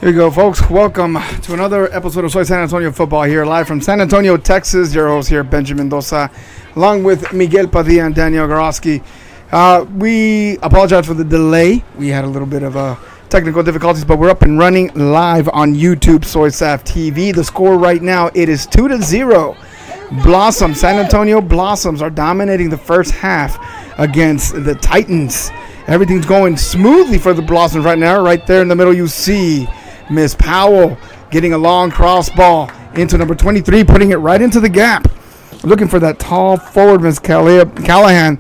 Here you go, folks. Welcome to another episode of Soy San Antonio Football here, live from San Antonio, Texas. Your host here, Benjamin Mendoza, along with Miguel Padilla and Daniel Gorosky. We apologize for the delay. We had a little bit of technical difficulties, but we're up and running live on YouTube, Soy SAF TV. The score right now, it is 2-0. Blossoms, San Antonio Blossoms are dominating the first half against the Titans. Everything's going smoothly for the Blossoms right now. Right there in the middle, you see Miss Powell getting a long cross ball into number 23, putting it right into the gap. Looking for that tall forward, Miss Callahan.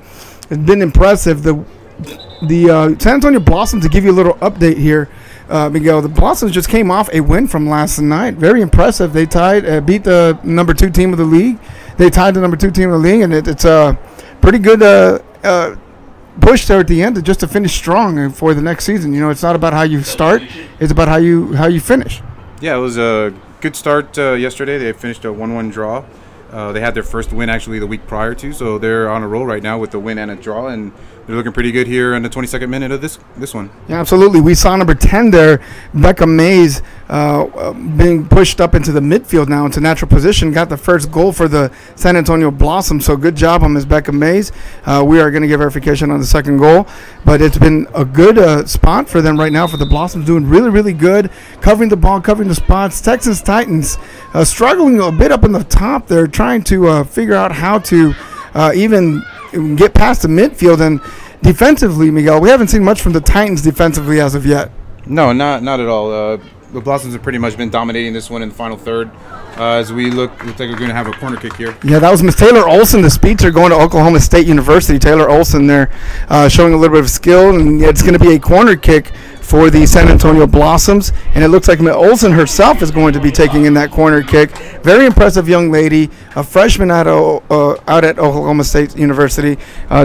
It's been impressive. The San Antonio Blossoms, to give you a little update here, Miguel, the Blossoms just came off a win from last night. Very impressive. They beat the number 2 team of the league. They tied the number 2 team of the league, and it's a pretty good push there at the end just to finish strong for the next season. You know, it's not about how you start; it's about how you finish. Yeah, it was a good start yesterday. They finished a 1-1 draw. They had their first win actually the week prior to, so they're on a roll right now with the win and a draw, and they're looking pretty good here in the 22nd minute of this one. Yeah, absolutely. We saw number 10 there, Becca Mays, being pushed up into the midfield now into natural position. Got the first goal for the San Antonio Blossoms, so good job on Ms. Becca Mays. We are going to give verification on the second goal, but it's been a good spot for them right now for the Blossoms, doing really, really good, covering the ball, covering the spots. Texas Titans struggling a bit up in the top. They're trying to figure out how to even get past the midfield. And defensively, Miguel, we haven't seen much from the Titans defensively as of yet. No, not at all. The Blossoms have pretty much been dominating this one in the final third. As we looks like we're going to have a corner kick here. Yeah, that was Miss Taylor Olson, the speedster going to Oklahoma State University. Taylor Olson there showing a little bit of skill, and it's going to be a corner kick for the San Antonio Blossoms, and it looks like Miss Olson herself is going to be taking in that corner kick. Very impressive young lady, a freshman out at Oklahoma State University,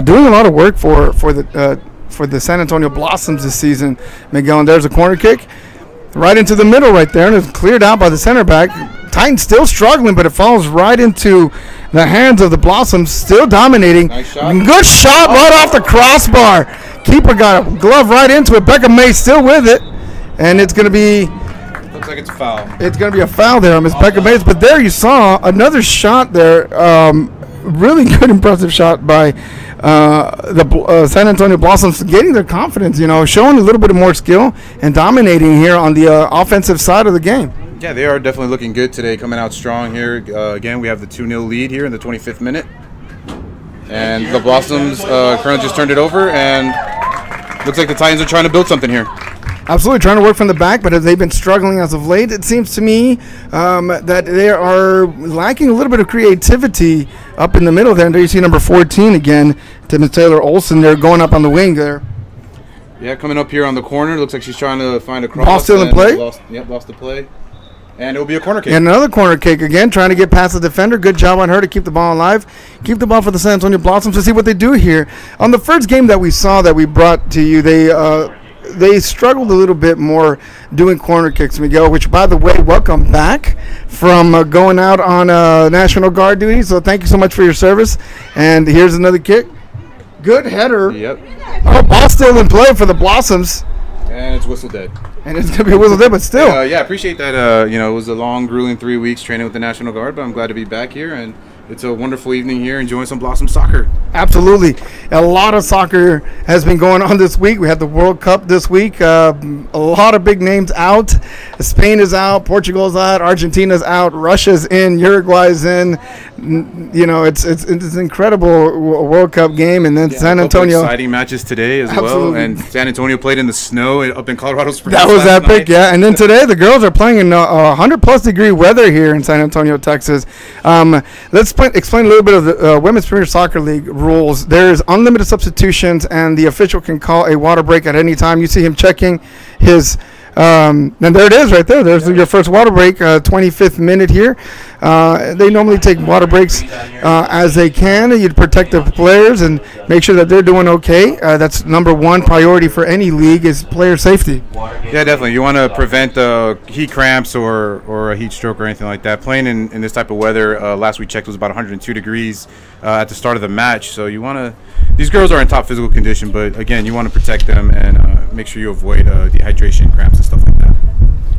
doing a lot of work for the San Antonio Blossoms this season. Miguel, and there's a corner kick right into the middle right there, and it's cleared out by the center back. Titans still struggling, but it falls right into the hands of the Blossoms, still dominating. Nice shot. Good shot right off the crossbar. Keeper got a glove right into it. Becca May still with it, and it's going to be. Looks like it's a foul. It's going to be a foul there on Miss Becca Mays. But there you saw another shot there. Really good, impressive shot by the San Antonio Blossoms, getting their confidence, you know, showing a little bit of more skill and dominating here on the offensive side of the game. Yeah, they are definitely looking good today, coming out strong here. Again, we have the 2-0 lead here in the 25th minute. And the Blossoms currently just turned it over, and looks like the Titans are trying to build something here. Absolutely, trying to work from the back, but they've been struggling as of late. It seems to me that they are lacking a little bit of creativity up in the middle there. And there you see number 14 again, to Miss Taylor Olson. They're going up on the wing there. Yeah, coming up here on the corner. Looks like she's trying to find a cross. Ball still in play? Lost the play. And it will be a corner kick. And another corner kick again, trying to get past the defender. Good job on her to keep the ball alive. Keep the ball for the San Antonio Blossoms to see what they do here. On the first game that we saw that we brought to you, they struggled a little bit more doing corner kicks, Miguel, which, by the way, welcome back from going out on National Guard duty. So thank you so much for your service. And here's another kick. Good header. Yep. Oh, ball still in play for the Blossoms. And it's whistle dead. And it's going to be a whistle dead, but still. Yeah, I appreciate that. You know, it was a long, grueling 3 weeks training with the National Guard, but I'm glad to be back here, and it's a wonderful evening here enjoying some Blossom soccer. Absolutely. A lot of soccer has been going on this week. We had the World Cup this week. A lot of big names out. Spain is out. Portugal's out. Argentina's out. Russia's in. Uruguay's in. You know, it's an incredible World Cup game. And then San Antonio. Exciting matches today as Absolutely. well. And San Antonio played in the snow up in Colorado Springs. That was last epic, night. yeah. And then today the girls are playing in 100-plus degree weather here in San Antonio, Texas. Let's explain a little bit of the Women's Premier Soccer League rules. There's unlimited substitutions, and the official can call a water break at any time. You see him checking his and there it is right there. There's your first water break, 25th minute here. They normally take water breaks as they can. You protect the players and make sure that they're doing okay. That's number one priority for any league is player safety. Yeah, definitely. You want to prevent heat cramps or a heat stroke or anything like that. Playing in this type of weather, last we checked was about 102 degrees at the start of the match. So you want to. These girls are in top physical condition, but again, you want to protect them and make sure you avoid dehydration, cramps, and stuff like that.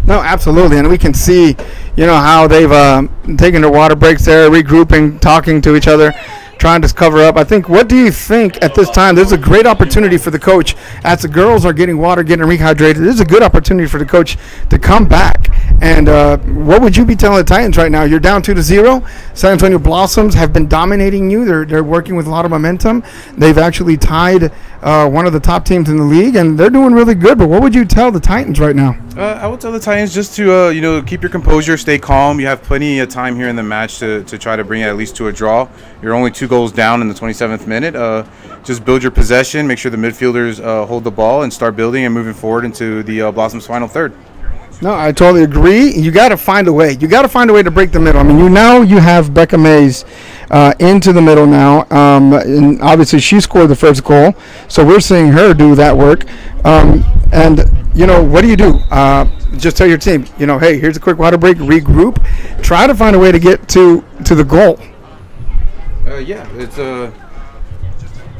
No, absolutely, and we can see, how they've taken their water breaks there, regrouping, talking to each other, trying to cover up. I think, what do you think at this time? There's a great opportunity for the coach as the girls are getting water, getting rehydrated. There's a good opportunity for the coach to come back. And what would you be telling the Titans right now? You're down 2-0. San Antonio Blossoms have been dominating you. They're working with a lot of momentum. They've actually tied one of the top teams in the league, and they're doing really good. But what would you tell the Titans right now? I would tell the Titans just to keep your composure, stay calm. You have plenty of time here in the match to try to bring it at least to a draw. You're only 2 goals down in the 27th minute. Just build your possession, make sure the midfielders hold the ball, and start building and moving forward into the Blossoms' final third. No, I totally agree. You got to find a way. You got to find a way to break the middle. I mean, you have Becca Mays into the middle now, and obviously she scored the first goal, so we're seeing her do that work. And what do you do? Just tell your team, hey, here's a quick water break, regroup, try to find a way to get to the goal. Yeah, it's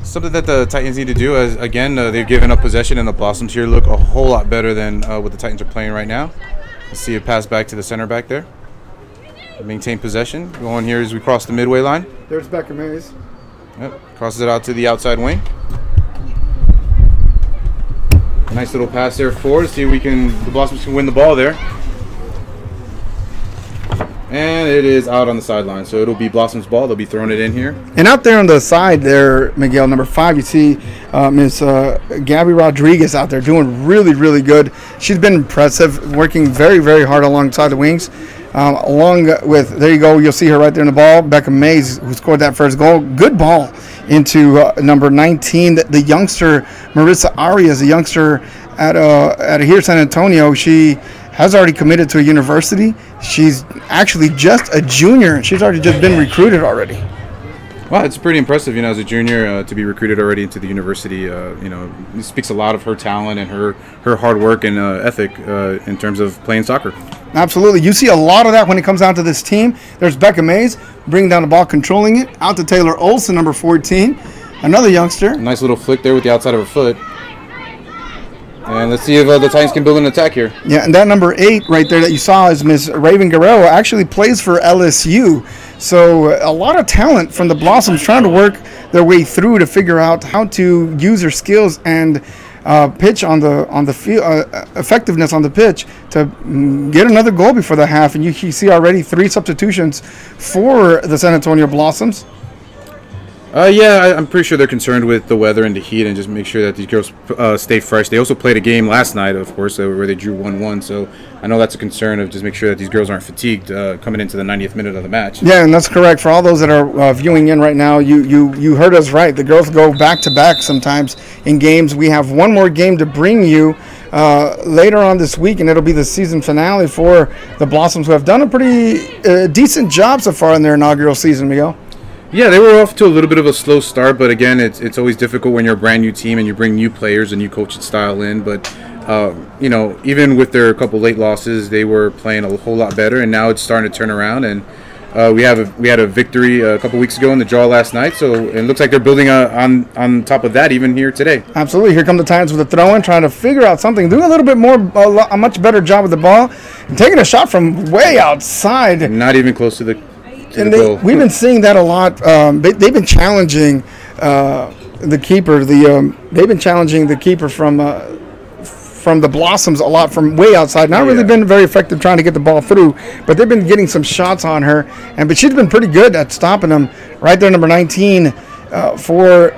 something that the Titans need to do. As again, they've given up possession, and the Blossoms here look a whole lot better than what the Titans are playing right now. Let's see a pass back to the center back there. Maintain possession. Going here as we cross the midway line. There's Becca Mays. Yep, crosses it out to the outside wing. Nice little pass there forward. See if the Blossoms can win the ball there. And it is out on the sideline, so it'll be Blossom's ball. They'll be throwing it in here. And out there on the side there, Miguel, number 5, you see Miss Gabby Rodriguez out there doing really, really good. She's been impressive, working very, very hard alongside the wings. Along with, there you go, you'll see her right there in the ball, Becca Mays, who scored that first goal. Good ball into number 19, the youngster, Marissa Arias, a youngster at here San Antonio. She has already committed to a university. She's actually just a junior, and she's already just been recruited already. Well, it's pretty impressive, as a junior to be recruited already into the university. It speaks a lot of her talent and her hard work and ethic in terms of playing soccer. Absolutely. You see a lot of that when it comes down to this team. There's Becca Mays bringing down the ball, controlling it, out to Taylor Olsen, number 14, another youngster. Nice little flick there with the outside of her foot. And let's see if the Titans can build an attack here. Yeah, and that number 8 right there that you saw is Miss Raven Guerrero, actually plays for LSU. So a lot of talent from the Blossoms trying to work their way through to figure out how to use their skills and pitch on the field, effectiveness on the pitch to get another goal before the half. And you see already 3 substitutions for the San Antonio Blossoms. Yeah, I'm pretty sure they're concerned with the weather and the heat and just make sure that these girls stay fresh. They also played a game last night, of course, where they drew 1-1. So I know that's a concern of just make sure that these girls aren't fatigued coming into the 90th minute of the match. Yeah, and that's correct. For all those that are viewing in right now, you heard us right. The girls go back-to-back sometimes in games. We have one more game to bring you later on this week, and it'll be the season finale for the Blossoms, who have done a pretty decent job so far in their inaugural season, Miguel. Yeah, they were off to a little bit of a slow start, but again, it's always difficult when you're a brand new team and you bring new players and new coaching style in. But even with their couple late losses, they were playing a whole lot better, and now it's starting to turn around. And we had a victory a couple weeks ago in the draw last night, so it looks like they're building on top of that even here today. Absolutely. Here come the Titans with a throw-in, trying to figure out something, doing a little bit more, a much better job with the ball, and taking a shot from way outside. Not even close to the. And we've been seeing that a lot. They've been challenging the keeper. They've been challenging the keeper from the Blossoms a lot from way outside. Not really been very effective trying to get the ball through, but they've been getting some shots on her. But she's been pretty good at stopping them. Right there, number 19 for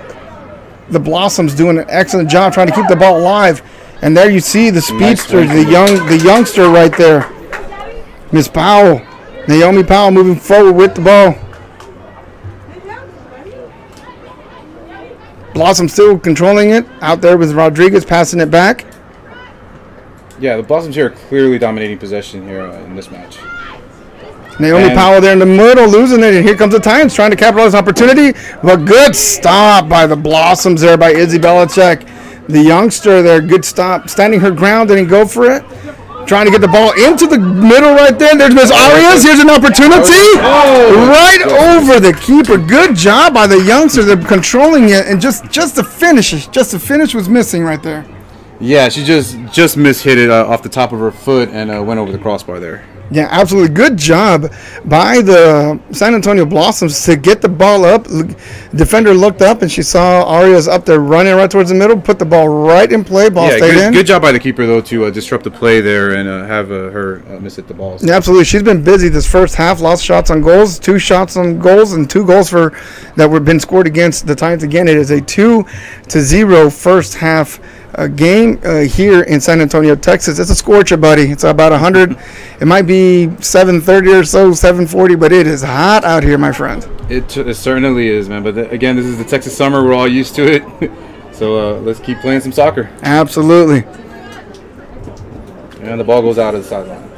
the Blossoms, doing an excellent job trying to keep the ball alive. And there you see the speedster, the youngster right there, Miss Powell. Naomi Powell moving forward with the ball. Blossom still controlling it. Out there with Rodriguez passing it back. Yeah, the Blossoms here are clearly dominating possession here in this match. Naomi Powell there in the middle, losing it. And here comes the Titans trying to capitalize on opportunity. But good stop by the Blossoms there by Izzy Belichick. The youngster there, good stop. Standing her ground, didn't go for it. Trying to get the ball into the middle right there. There's Miss Arias. Here's an opportunity. Right over the keeper. Good job by the youngster. They're controlling it. And just the finish was missing right there. Yeah, she just mishit it off the top of her foot and went over the crossbar there. Yeah, absolutely. Good job by the San Antonio Blossoms to get the ball up. Defender looked up and she saw Aria's up there running right towards the middle, put the ball right in play. Ball stayed in. Good job by the keeper, though, to disrupt the play there and have her miss-hit the ball. Yeah, absolutely. She's been busy this first half. Lost shots on goals, 2 shots on goals, and 2 goals that were been scored against the Titans. Again, it is a 2-0 first half game here in San Antonio, Texas. It's a scorcher, buddy. It's about 100. It might be 7:30 or so, 7:40, but it is hot out here, my friend. It certainly is, man. But again, this is the Texas summer. We're all used to it. So let's keep playing some soccer. Absolutely. And the ball goes out of the sideline.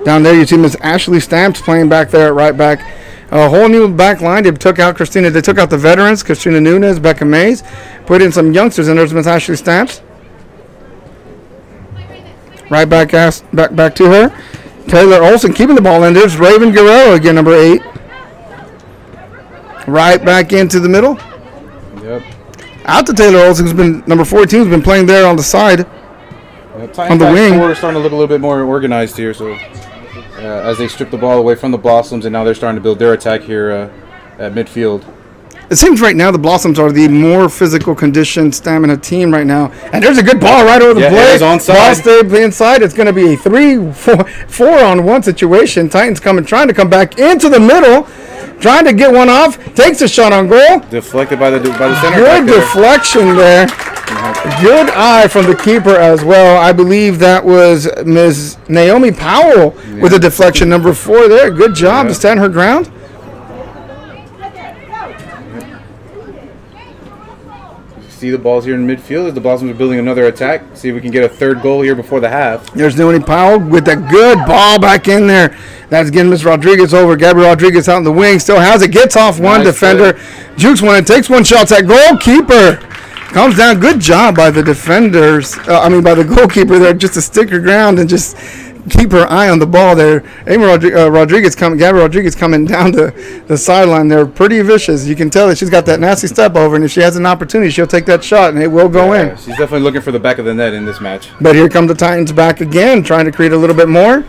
Down there, you see Miss Ashley Stamps playing back there at right back. A whole new back line. They took out the veterans, Christina Nunez, Becca Mays, put in some youngsters, and there's Miss Ashley Stamps. Right back to her. Taylor Olsen keeping the ball in. There's Raven Guerrero again, number 8. Right back into the middle. Yep. Out to Taylor Olsen, who's been number 14, who's been playing there on the side, on the wing. We're starting to look a little bit more organized here, so as they strip the ball away from the Blossoms, and now they're starting to build their attack here at midfield. It seems right now the Blossoms are the more physical conditioned stamina team right now. And there's a good ball right over the plate. It's onside. Ball stayed inside. It's going to be a 4-on-1 situation. Titans trying to come back into the middle, trying to get one off. Takes a shot on goal. Deflected by the center. Good deflection there. Good eye from the keeper as well. I believe that was Ms. Naomi Powell with a deflection, number 4 there. Good job to stand her ground. See the balls here in midfield as the Blossoms are building another attack. See if we can get a 3rd goal here before the half. There's Naomi Powell with a good ball back in there. That's getting Miss Rodriguez over. Gabrielle Rodriguez out in the wing. Still has it. Gets off one defender. Jukes one and takes one shot at goalkeeper. Comes down. Good job by the defenders. By the goalkeeper there, just to stick her ground and just keep her eye on the ball there. Gabrielle Rodriguez coming down the sideline there. Pretty vicious. You can tell that she's got that nasty step over, and if she has an opportunity, she'll take that shot, and it will go in. She's definitely looking for the back of the net in this match. But here come the Titans back again, trying to create a little bit more.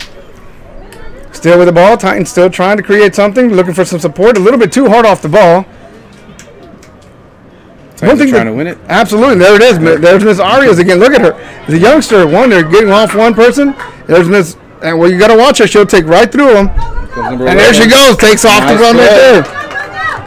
Still with the ball. Titans still trying to create something, looking for some support. A little bit too hard off the ball. Trying to win it. Absolutely. There it is. There's Miss Arias again. Look at her. The youngster, they're getting off one person. There's Miss, and you got to watch her. She'll take right through them. And there she goes. Takes off the run right there.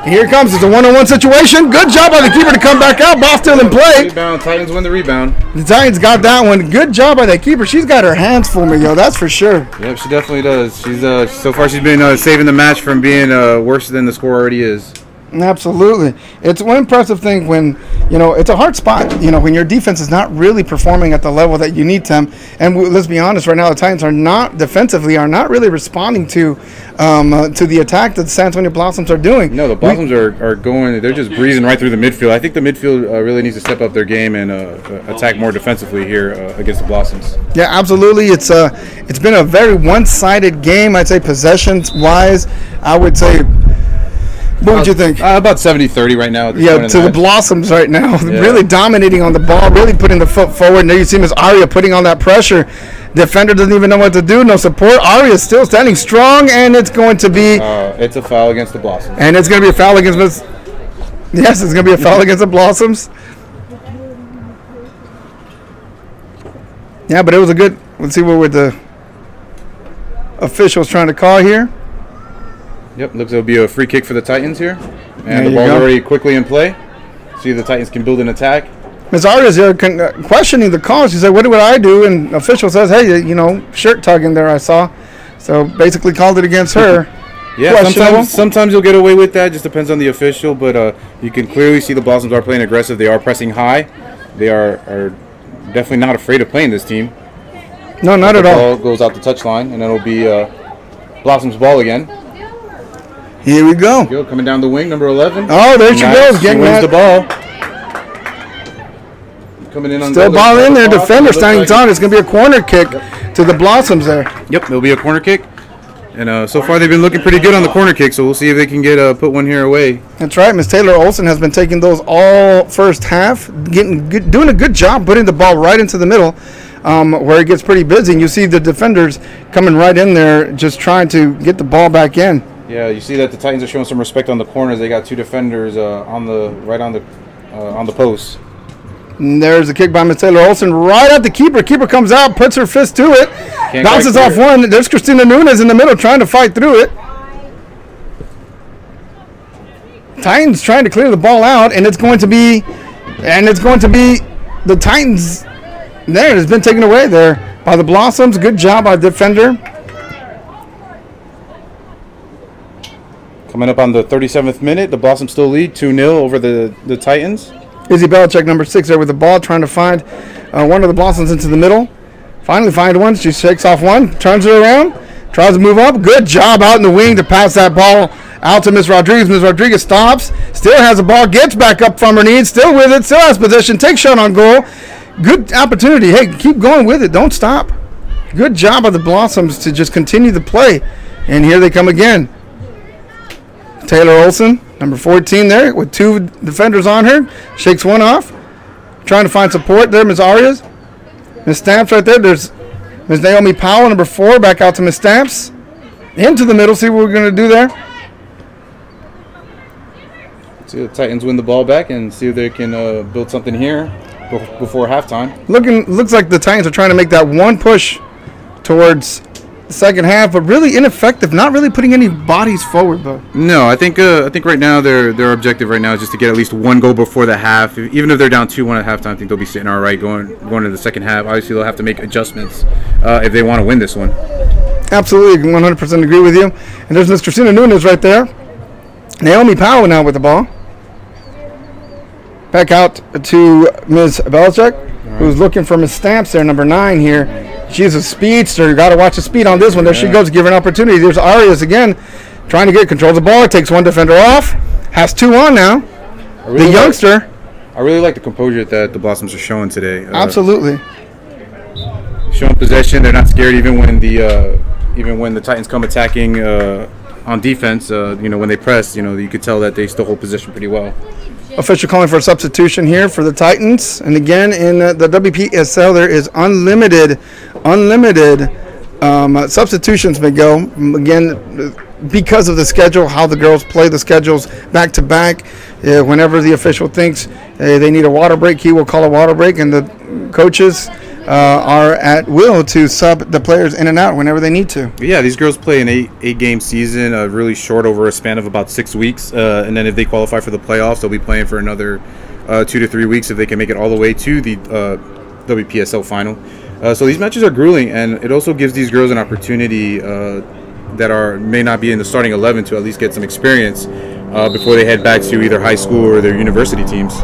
Here it comes. It's a 1-on-1 situation. Good job by the keeper to come back out. Ball still in play. Rebound. Titans win the rebound. The Titans got that one. Good job by that keeper. She's got her hands full, yo. That's for sure. Yep, she definitely does. She's so far she's been saving the match from being worse than the score already is. Absolutely. It's one impressive thing when, it's a hard spot, when your defense is not really performing at the level that you need them. And let's be honest, right now the Titans are not really responding to the attack that the San Antonio Blossoms are doing. No, the Blossoms are going, they're just breezing right through the midfield. I think the midfield really needs to step up their game and attack more defensively here against the Blossoms. Yeah, absolutely. It's been a very one-sided game. I'd say possessions-wise, I would say. What would you think? About 70-30 right now. The Blossoms right now. Yeah. Really dominating on the ball, really putting the foot forward. Now you see Miss Aria putting on that pressure. Defender doesn't even know what to do. No support. Aria is still standing strong, and it's going to be... it's a foul against the Blossoms. And it's going to be a foul against Miss... Yes, it's going to be a foul against the Blossoms. Yeah, but it was a good... Let's see what the officials trying to call here. Yep, looks like it'll be a free kick for the Titans here. And the ball's already quickly in play. See if the Titans can build an attack. Ms. Arias here questioning the call. She said, what would I do? And official says, hey, shirt tugging there I saw. So basically called it against her. Yeah, sometimes you'll get away with that. Just depends on the official. But you can clearly see the Blossoms are playing aggressive. They are pressing high. They are definitely not afraid of playing this team. No, not at all. The ball goes out the touchline, and it'll be Blossoms' ball again. Here we go. Coming down the wing, number 11. Oh, there she goes. She wins the ball. Coming in on still ball in there. Defender standing on. It's going to be a corner kick to the Blossoms there. Yep, it'll be a corner kick. And so far they've been looking pretty good on the corner kick, so we'll see if they can get put one here away. That's right. Miss Taylor Olson has been taking those all first half, doing a good job putting the ball right into the middle where it gets pretty busy. And you see the defenders coming right in there just trying to get the ball back in. Yeah, you see that the Titans are showing some respect on the corners. They got two defenders on the post. And there's a kick by Miss Taylor Olson right at the keeper. Keeper comes out, puts her fist to it, bounces off one. There's Christina Nunez in the middle trying to fight through it. Titans trying to clear the ball out, and it's going to be the Titans. There, it's been taken away there by the Blossoms. Good job by the defender. Coming up on the 37th minute, the Blossoms still lead 2-0 over the Titans. Izzy Belichick, number 6, there with the ball, trying to find one of the Blossoms into the middle. Finally find one. She shakes off one, turns her around, tries to move up. Good job out in the wing to pass that ball out to Miss Rodriguez. Miss Rodriguez stops, still has the ball, gets back up from her knees, still with it, still has possession, takes shot on goal. Good opportunity. Hey, keep going with it. Don't stop. Good job of the Blossoms to just continue the play. And here they come again. Taylor Olson, number 14 there, with two defenders on her. Shakes one off. Trying to find support there, Ms. Arias. Ms. Stamps right there. There's Ms. Naomi Powell, number 4, back out to Ms. Stamps. Into the middle, see what we're going to do there. See the Titans win the ball back and see if they can build something here before halftime. Looks like the Titans are trying to make that one push towards the second half, but really ineffective. Not really putting any bodies forward, though. No, I think right now their objective right now is just to get at least one goal before the half. Even if they're down 2-1 at halftime, I think they'll be sitting all right going into the second half. Obviously, they'll have to make adjustments if they want to win this one. Absolutely, 100% agree with you. And there's Miss Christina Nunez right there. Naomi Powell now with the ball. Back out to Ms. Belichick, who's looking for Ms. Stamps there, number 9 here. She's a speedster. You got to watch the speed on this one. There she goes, give her an opportunity. There's Arias again, trying to get control of the ball. Takes one defender off. Has 2 on now. The youngster. I really like the composure that the Blossoms are showing today. Absolutely. Showing possession. They're not scared even when the Titans come attacking on defense. When they press, you could tell that they still hold possession pretty well. Official calling for a substitution here for the Titans. And again, in the WPSL, there is unlimited substitutions may go. Again, because of the schedule, how the girls play the schedules back to back. Whenever the official thinks they need a water break, he will call a water break, and the coaches are at will to sub the players in and out whenever they need to. Yeah, these girls play an eight-game season, really short over a span of about 6 weeks. And then if they qualify for the playoffs, they'll be playing for another 2 to 3 weeks if they can make it all the way to the WPSL final. So these matches are grueling, and it also gives these girls an opportunity that may not be in the starting 11 to at least get some experience before they head back to either high school or their university teams.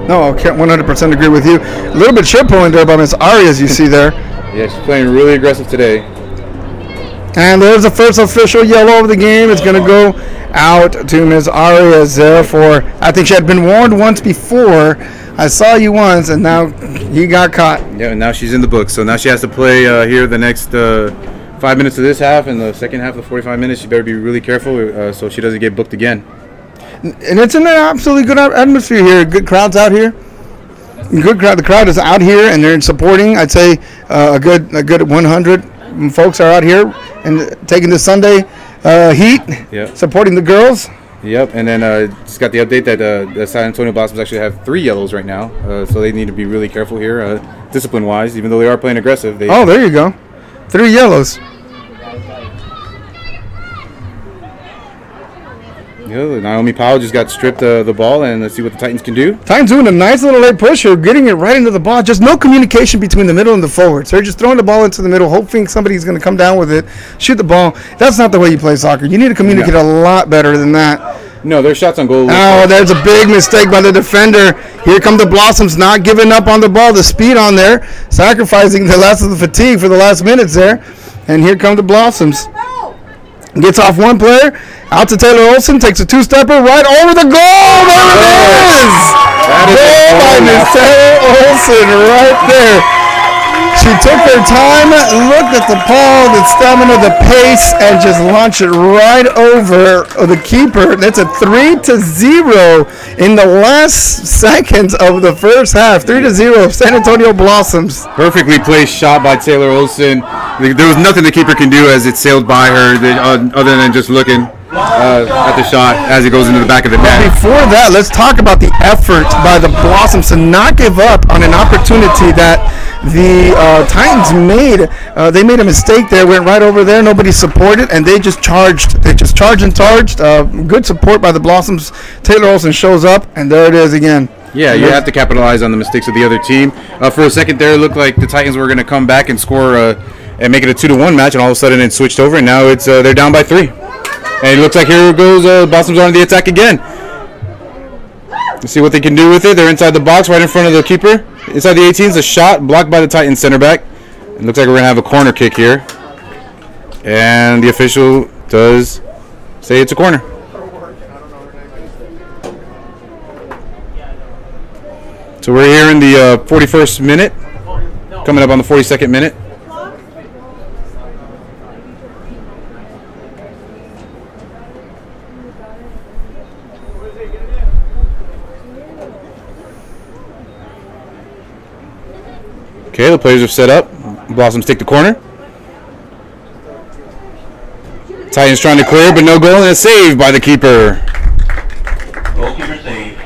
No, I can't 100% agree with you. A little bit chip pulling there by Miss Arias, you see there. Yeah, she's playing really aggressive today. And there's the first official yellow of the game. It's going to go out to Miss Arias there for, I think she had been warned once before. I saw you once, and now you got caught. Yeah, and now she's in the book. So now she has to play here the next 5 minutes of this half, and the second half of the 45 minutes, she better be really careful so she doesn't get booked again. And it's in an absolutely good atmosphere here. Good crowds out here. Good crowd. The crowd is out here, and they're supporting. I'd say a good 100 folks are out here and taking the Sunday heat, supporting the girls. Yep, and then just got the update that the San Antonio Blossoms actually have 3 yellows right now, so they need to be really careful here, discipline-wise, even though they are playing aggressive. Oh, there you go. 3 yellows. Yeah, Naomi Powell just got stripped the ball, and let's see what the Titans can do. Titans doing a nice little late push here, getting it right into the ball. Just no communication between the middle and the forwards. They're just throwing the ball into the middle, hoping somebody's going to come down with it, shoot the ball. That's not the way you play soccer. You need to communicate a lot better than that. No, their shots on goal. Oh, there's a big mistake by the defender. Here come the Blossoms, not giving up on the ball. The speed on there, sacrificing the last of the fatigue for the last minutes there. And here come the Blossoms. Gets off one player, out to Taylor Olson, takes a 2-stepper right over the goal. There it is! Goal by Miss Taylor Olson right there. She took her time, looked at the ball, the stamina, the pace, and just launched it right over the keeper. That's a 3-0 in the last seconds of the first half. 3-0, San Antonio Blossoms. Perfectly placed shot by Taylor Olson. There was nothing the keeper can do as it sailed by her, other than just looking at the shot as it goes into the back of the net. Before that, let's talk about the effort by the Blossoms to not give up on an opportunity that the Titans made. They made a mistake there, went right over there, nobody supported, and they just charged. They just charged and charged. Good support by the Blossoms. Taylor Olson shows up, and there it is again. Yeah, you have to capitalize on the mistakes of the other team. For a second there, it looked like the Titans were going to come back and score and make it a 2-1 match, and all of a sudden it switched over, and now it's they're down by 3. And it looks like here goes Blossoms on the attack again. Let's see what they can do with it. They're inside the box, right in front of the keeper. Inside the 18s, a shot blocked by the Titans center back. It looks like we're going to have a corner kick here. And the official does say it's a corner. So we're here in the 41st minute, coming up on the 42nd minute. Okay, the players are set up. Blossoms take the corner. Titans trying to clear, but no goal, and a save by the keeper. Goalkeeper save.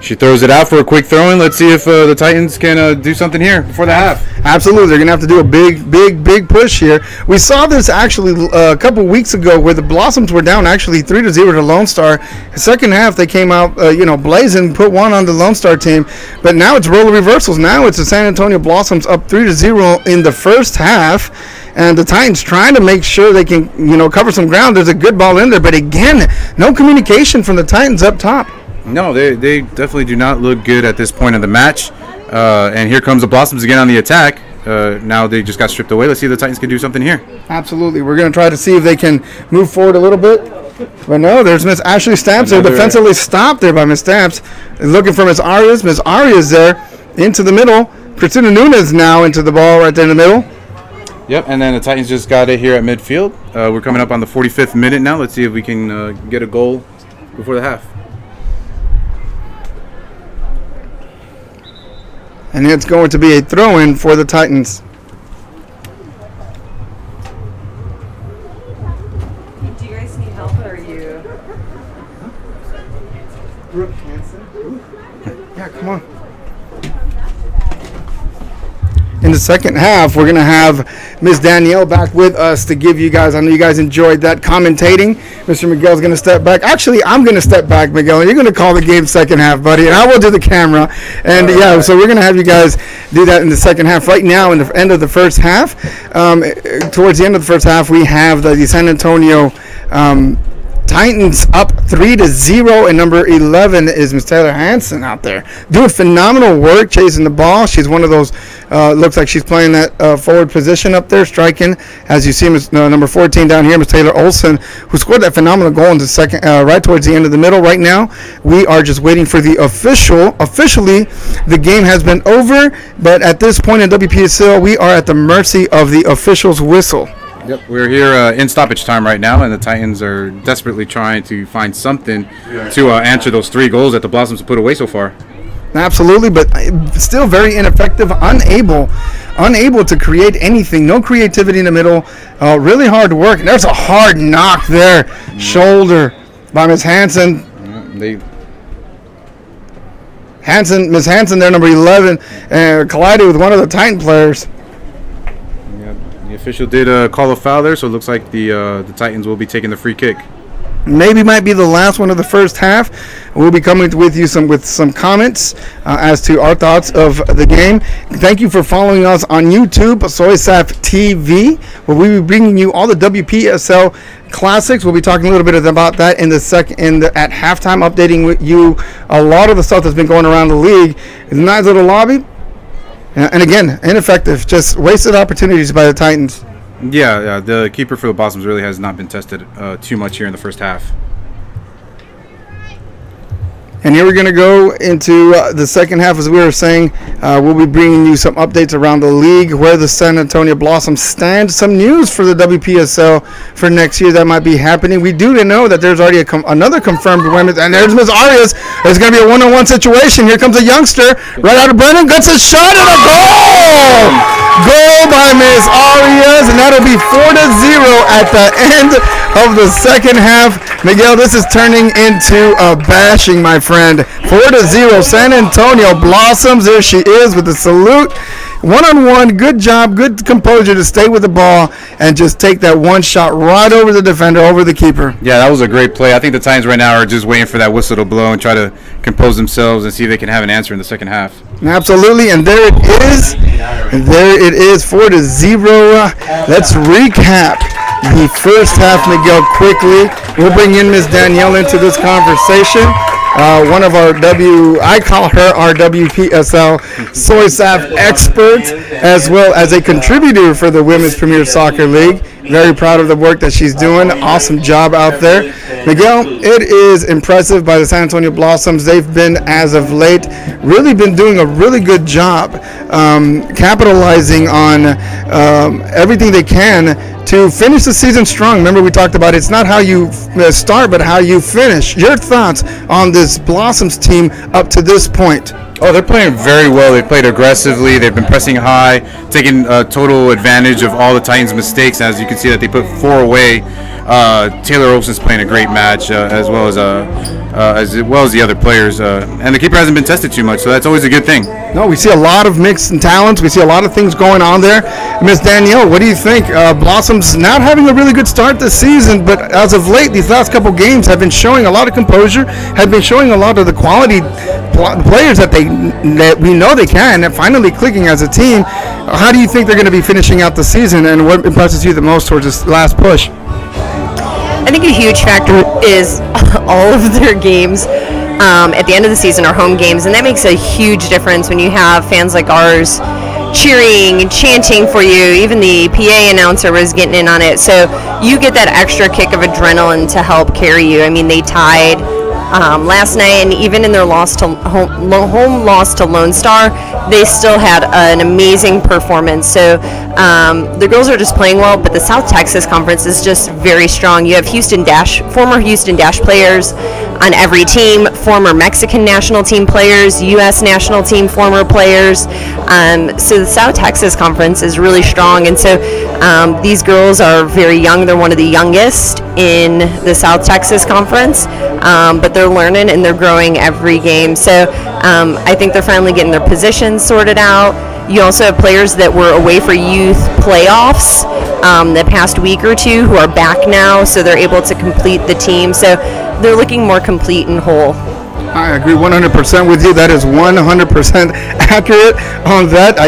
She throws it out for a quick throw-in. Let's see if the Titans can do something here before the half. Absolutely. They're going to have to do a big push here. We saw this actually a couple weeks ago where the Blossoms were down actually 3-0 to Lone Star. The second half, they came out, blazing, put one on the Lone Star team. But now it's role reversals. Now it's the San Antonio Blossoms up 3-0 in the first half. And the Titans trying to make sure they can, cover some ground. There's a good ball in there. But again, no communication from the Titans up top. No, they definitely do not look good at this point of the match. And here comes the Blossoms again on the attack. Now they just got stripped away. Let's see if the Titans can do something here. Absolutely. We're going to try to see if they can move forward a little bit. But no, there's Miss Ashley Stamps. They're defensively stopped there by Miss Stamps. Looking for Miss Arias. Miss Arias there into the middle. Christina Nunez now into the ball right there in the middle. Yep, and then the Titans just got it here at midfield. We're coming up on the 45th minute now. Let's see if we can get a goal before the half. And it's going to be a throw-in for the Titans. Do you guys need help, or are you? Brooke Hansen? Yeah, come on. In the second half, we're going to have Miss Danielle back with us to give you guys, I know you guys enjoyed that commentating. Mr. Miguel's going to step back. Actually, I'm going to step back, Miguel, and you're going to call the game second half, buddy, and I will do the camera. And right. So we're going to have you guys do that in the second half. Right now, in the end of the first half, towards the end of the first half, we have the San Antonio Titans up 3-0, and number 11 is Miss Taylor Hansen out there doing phenomenal work chasing the ball. She's one of those, looks like she's playing that forward position up there, striking. As you see, number 14 down here, Miss Taylor Olson, who scored that phenomenal goal in the second, right towards the end of the middle. Right now, we are just waiting for the officially, the game has been over, but at this point in WPSL, we are at the mercy of the official's whistle. Yep, we're here in stoppage time right now, and the Titans are desperately trying to find something to answer those 3 goals that the Blossoms have put away so far. Absolutely, but still very ineffective, unable to create anything. No creativity in the middle. Really hard work. There's a hard knock there, shoulder by Miss Hansen. Miss Hansen there, number 11, collided with one of the Titan players. The official did call a foul there, so it looks like the Titans will be taking the free kick. Maybe might be the last one of the first half. We'll be coming with you with some comments as to our thoughts of the game. Thank you for following us on YouTube, Soy SAF TV, where we'll be bringing you all the WPSL classics. We'll be talking a little bit about that in the at halftime, updating with you a lot of the stuff that's been going around the league. It's a nice little lobby. And again, ineffective, just wasted opportunities by the Titans. Yeah, the keeper for the Blossoms really has not been tested too much here in the first half. And here we're going to go into the second half. As we were saying, we'll be bringing you some updates around the league, where the San Antonio Blossoms stand, some news for the WPSL for next year that might be happening. We do know that there's already another confirmed women's, and there's Ms. Arias. It's going to be a one-on-one situation. Here comes a youngster right out of Brennan, gets a shot and a goal! Goal by Ms. Arias, and that'll be 4-0 at the end of the second half. Miguel, this is turning into a bashing, my friend. 4-0, San Antonio Blossoms. There she is with the salute. One-on-one, good job, good composure to stay with the ball and just take that one shot right over the defender, over the keeper. Yeah, that was a great play. I think the Titans right now are just waiting for that whistle to blow and try to compose themselves and see if they can have an answer in the second half. Absolutely, and there it is. And there it is, 4-0. Let's recap the first half, Miguel, quickly. We'll bring in Ms. Danielle into this conversation. One of our I call her our WPSL Soy SAF expert, as well as a contributor for the Women's Premier Soccer League. Very proud of the work that she's doing. Awesome job out there. Miguel, it is impressive by the San Antonio Blossoms. They've been, as of late, really been doing a really good job capitalizing on everything they can to finish the season strong. Remember, we talked about it's not how you start, but how you finish. Your thoughts on this Blossoms team up to this point? Oh, they're playing very well. They played aggressively. They've been pressing high, taking total advantage of all the Titans' mistakes. As you can see, that they put 4 away. Taylor Olsen's playing a great match, as well as the other players. And the keeper hasn't been tested too much, so that's always a good thing. No, we see a lot of mixed talents. We see a lot of things going on there. Miss Danielle, what do you think? Blossoms not having a really good start this season, but as of late, these last couple games have been showing a lot of composure, have been showing a lot of the quality players that we know they can, and finally clicking as a team. How do you think they're going to be finishing out the season, and what impresses you the most towards this last push? I think a huge factor is all of their games at the end of the season are home games, and that makes a huge difference when you have fans like ours cheering and chanting for you. Even the PA announcer was getting in on it, so you get that extra kick of adrenaline to help carry you. I mean, they tied last night, and even in their home loss to Lone Star, they still had an amazing performance. So the girls are just playing well, but the South Texas Conference is just very strong. You have former Houston Dash players on every team, former Mexican national team players, U.S. national team former players. So the South Texas Conference is really strong, and so these girls are very young. They're one of the youngest in the South Texas Conference, but they're learning and they're growing every game. So I think they're finally getting their positions sorted out. You also have players that were away for youth playoffs the past week or two who are back now, so they're able to complete the team. So they're looking more complete and whole. I agree 100% with you. That is 100% accurate on that.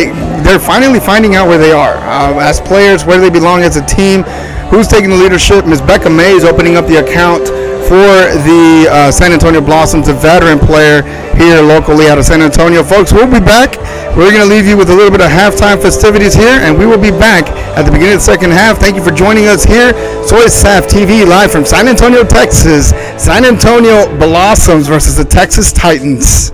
They're finally finding out where they are as players, where they belong as a team, who's taking the leadership. Ms. Becca May is opening up the account for the San Antonio Blossoms, a veteran player here locally out of San Antonio. Folks, we'll be back. We're going to leave you with a little bit of halftime festivities here, and we will be back at the beginning of the second half. Thank you for joining us here. Soy SAF TV live from San Antonio, Texas. San Antonio Blossoms versus the Texas Titans.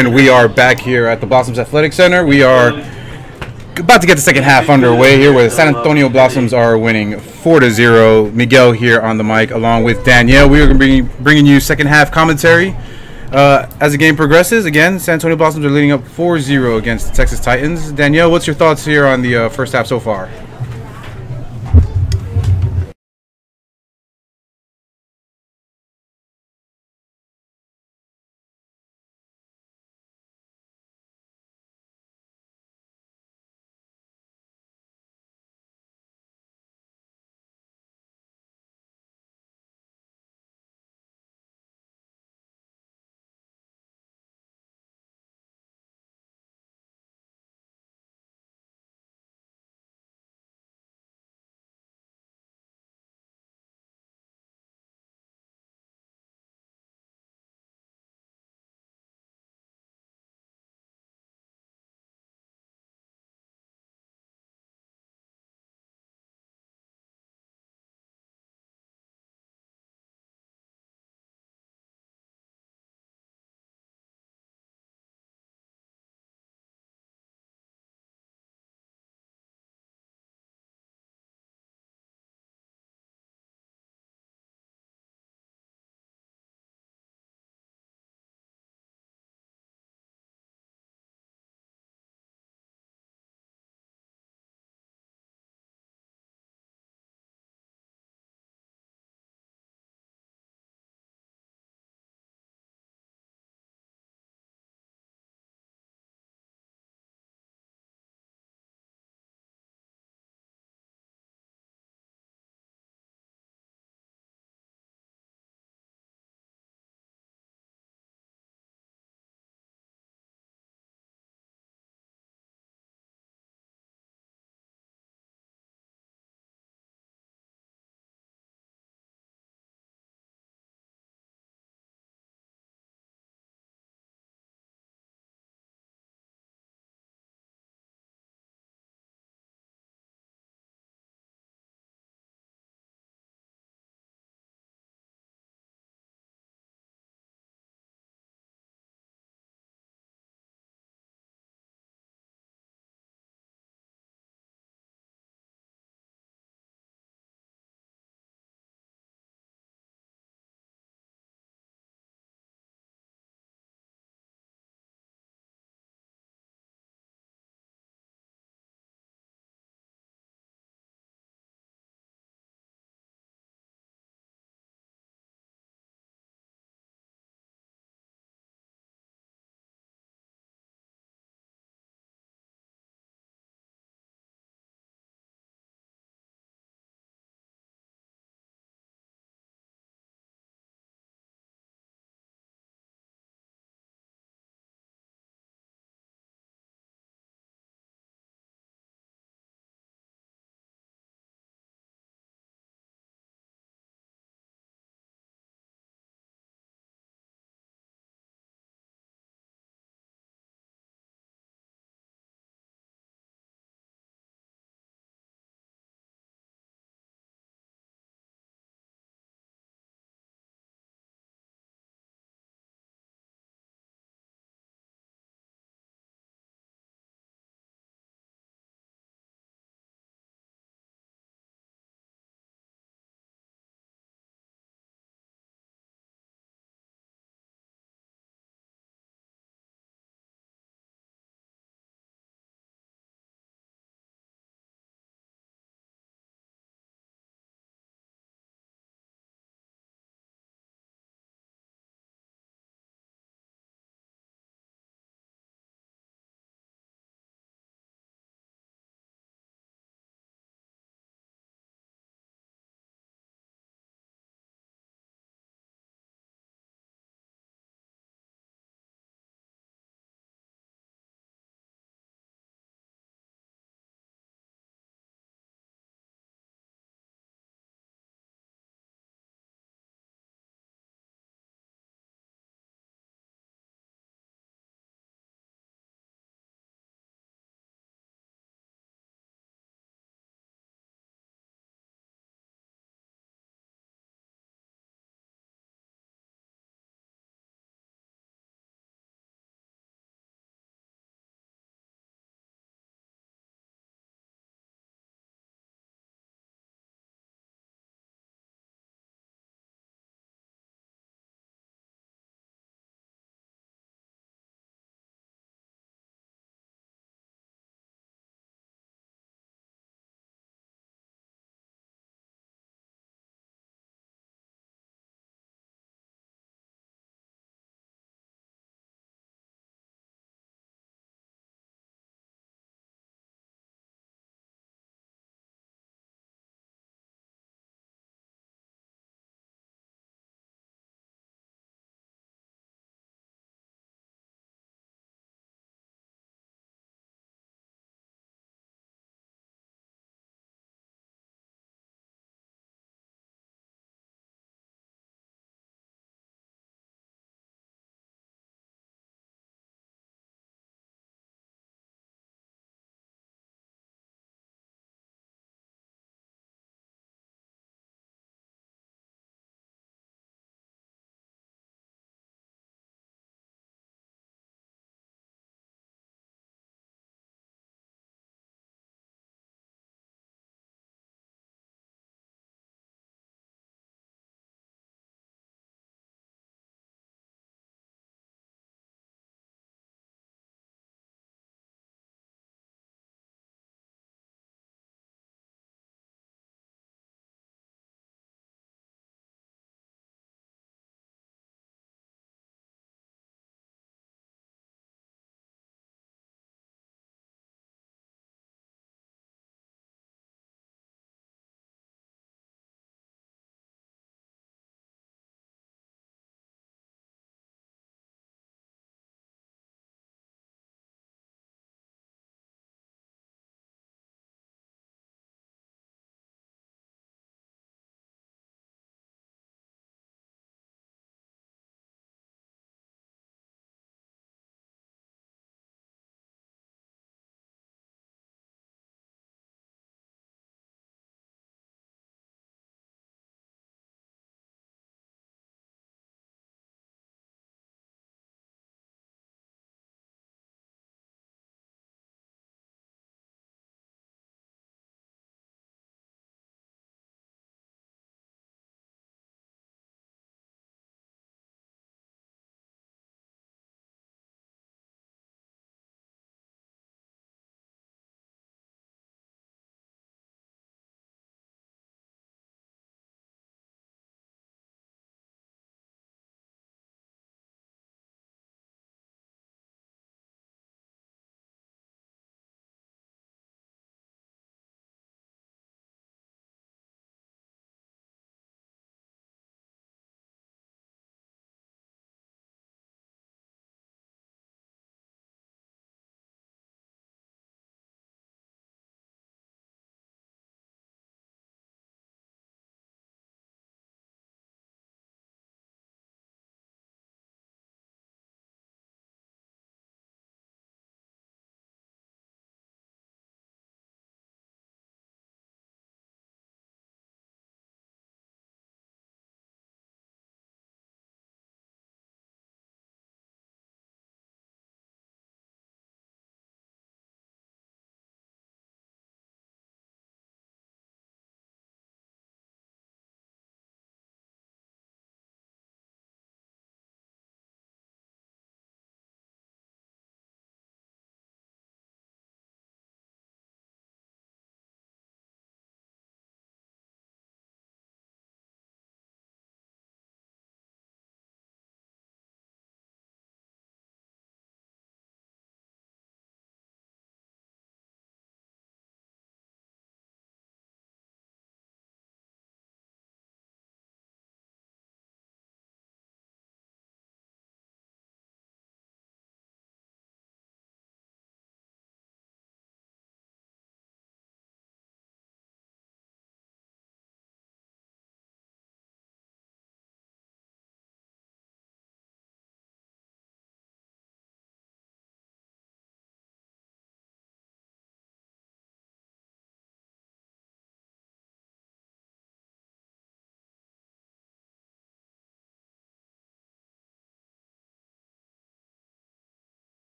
and we are back here at the Blossoms Athletic Center. We are about to get the second half underway here, where the San Antonio Blossoms are winning 4-0. Miguel here on the mic, along with Danielle. We are going to be bringing you second half commentary. As the game progresses, again, San Antonio Blossoms are leading up 4-0 against the Texas Titans. Danielle, what's your thoughts here on the first half so far?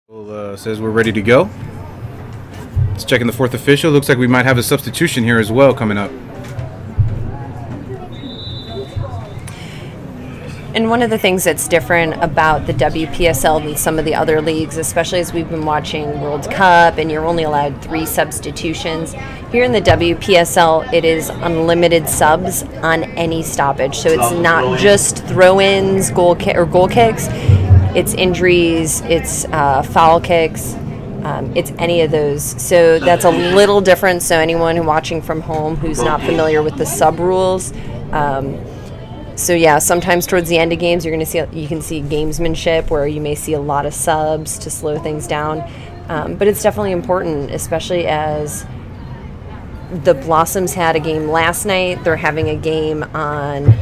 Says we're ready to go. Let's check in the fourth official. Looks like we might have a substitution here as well coming up. And one of the things that's different about the WPSL than some of the other leagues, especially as we've been watching World Cup and you're only allowed 3 substitutions, here in the WPSL it is unlimited subs on any stoppage. So it's not just throw-ins, goal kicks, it's injuries, it's foul kicks, it's any of those. So that's a little different. So anyone watching from home who's not familiar with the sub rules, so yeah, sometimes towards the end of games, you can see gamesmanship where you may see a lot of subs to slow things down. But it's definitely important, especially as the Blossoms had a game last night. They're having a game on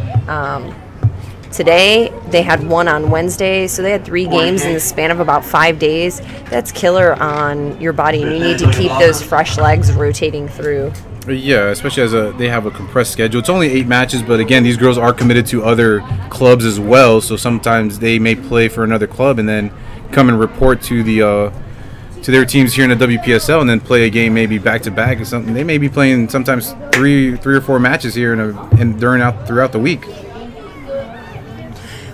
today. They had one on Wednesday, so they had 3 games in the span of about 5 days. That's killer on your body, and you need to keep those fresh legs rotating through. Yeah, especially as they have a compressed schedule. It's only 8 matches, but again, these girls are committed to other clubs as well. So sometimes they may play for another club and then come and report to their teams here in the WPSL, and then play a game maybe back to back or something. They may be playing sometimes three or four matches here throughout the week.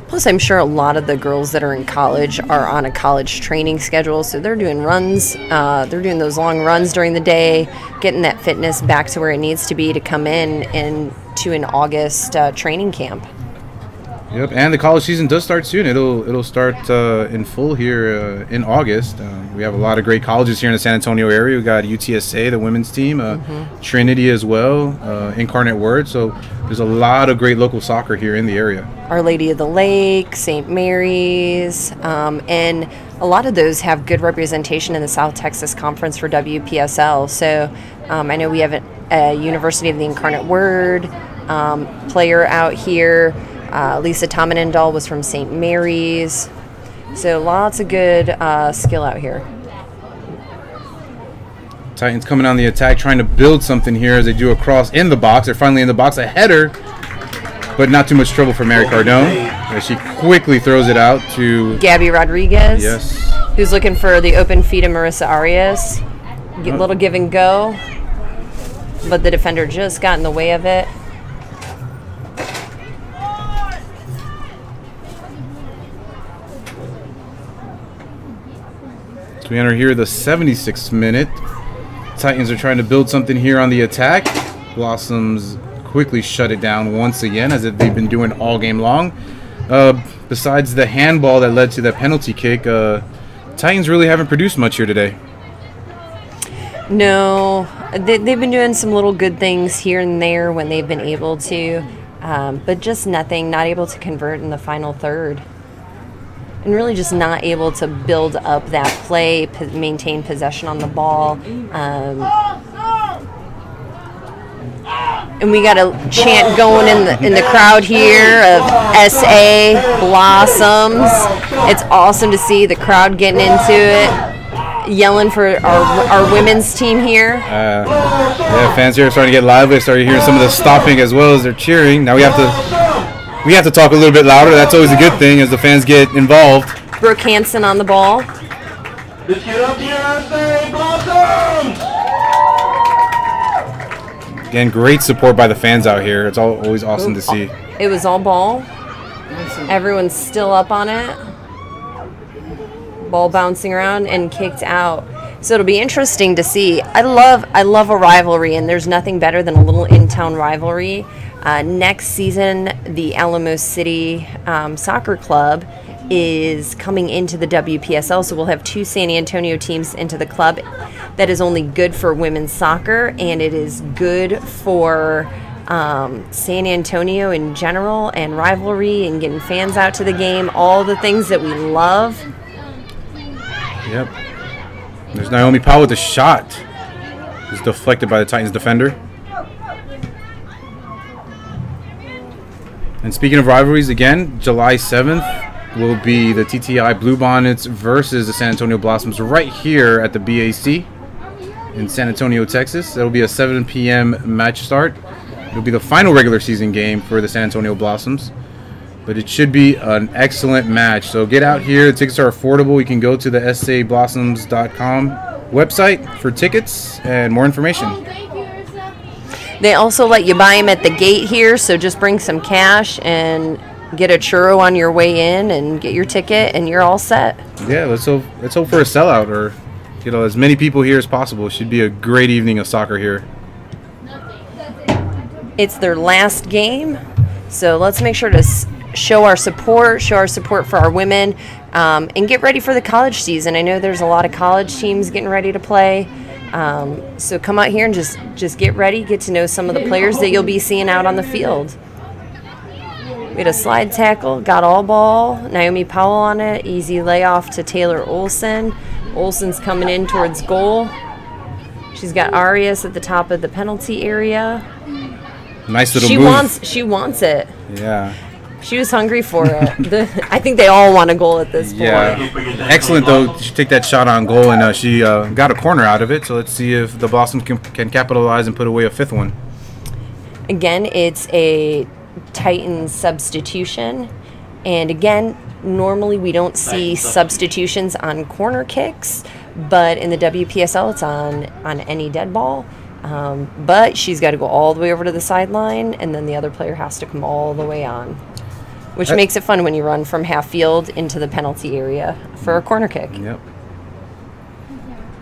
Plus, I'm sure a lot of the girls that are in college are on a college training schedule, so they're doing runs. They're doing those long runs during the day, getting that fitness back to where it needs to be to come in to an August training camp. Yep, and the college season does start soon. It'll start in full here in August. We have a lot of great colleges here in the San Antonio area. We got UTSA, the women's team, Trinity as well, Incarnate Word. So there's a lot of great local soccer here in the area. Our Lady of the Lake, St. Mary's, and a lot of those have good representation in the South Texas Conference for WPSL. So I know we have a University of the Incarnate Word player out here. Lisa Tomenendal was from St. Mary's. So lots of good skill out here. Titans coming on the attack, trying to build something here as they do a cross in the box. They're finally in the box. A header, but not too much trouble for Mary Cardone, as she quickly throws it out to Gabby Rodriguez. Yes. Who's looking for the open feet of Marissa Arias. Little give and go, but the defender just got in the way of it. We enter here the 76th minute. Titans are trying to build something here on the attack. Blossoms quickly shut it down once again, as if they've been doing all game long. Besides the handball that led to the penalty kick, Titans really haven't produced much here today. No, they've been doing some little good things here and there when they've been able to, but just nothing, not able to convert in the final third. And really just not able to build up that play, maintain possession on the ball. And we got a chant going in the crowd here of SA Blossoms. It's awesome to see the crowd getting into it, yelling for our women's team here. Yeah, fans here are starting to get lively. I started hearing some of the stopping as well as they're cheering. Now we have to talk a little bit louder. That's always a good thing as the fans get involved. Brooke Hansen on the ball. Let's get up here, SA Blossoms! Again, great support by the fans out here. It's always awesome to see. It was all ball. Everyone's still up on it. Ball bouncing around and kicked out. So it'll be interesting to see. I love a rivalry, and there's nothing better than a little in-town rivalry. Next season, the Alamo City Soccer Club is coming into the WPSL, so we'll have 2 San Antonio teams into the club. That is only good for women's soccer, and it is good for San Antonio in general, and rivalry and getting fans out to the game, all the things that we love. Yep. There's Naomi Powell with a shot. It's deflected by the Titans defender. And speaking of rivalries, again, July 7th will be the TTI Bluebonnets versus the San Antonio Blossoms right here at the BAC in San Antonio, Texas. That'll be a 7 p.m. match start. It'll be the final regular season game for the San Antonio Blossoms. but it should be an excellent match. So get out here. The tickets are affordable. You can go to the sablossoms.com website for tickets and more information. They also let you buy them at the gate here, so just bring some cash and get a churro on your way in and get your ticket, and you're all set. Yeah, let's hope for a sellout, or as many people here as possible. It should be a great evening of soccer here. It's their last game, so let's make sure to show our support for our women, and get ready for the college season. I know there's a lot of college teams getting ready to play, so come out here and just get ready, get to know some of the players that you'll be seeing out on the field. We had a slide tackle, got all ball, Naomi Powell on it, easy layoff to Taylor Olson. Olson's coming in towards goal. She's got Arias at the top of the penalty area. Nice little move. She wants it. Yeah. She was hungry for it. I think they all want a goal at this point. Yeah. Excellent, though. She took that shot on goal, and she got a corner out of it. So let's see if the Blossoms can capitalize and put away a fifth one. Again, it's a Titans substitution. And again, normally we don't see substitutions on corner kicks, but in the WPSL it's on any dead ball. But she's got to go all the way over to the sideline, and then the other player has to come all the way on, which makes it fun when you run from half field into the penalty area for a corner kick. Yep.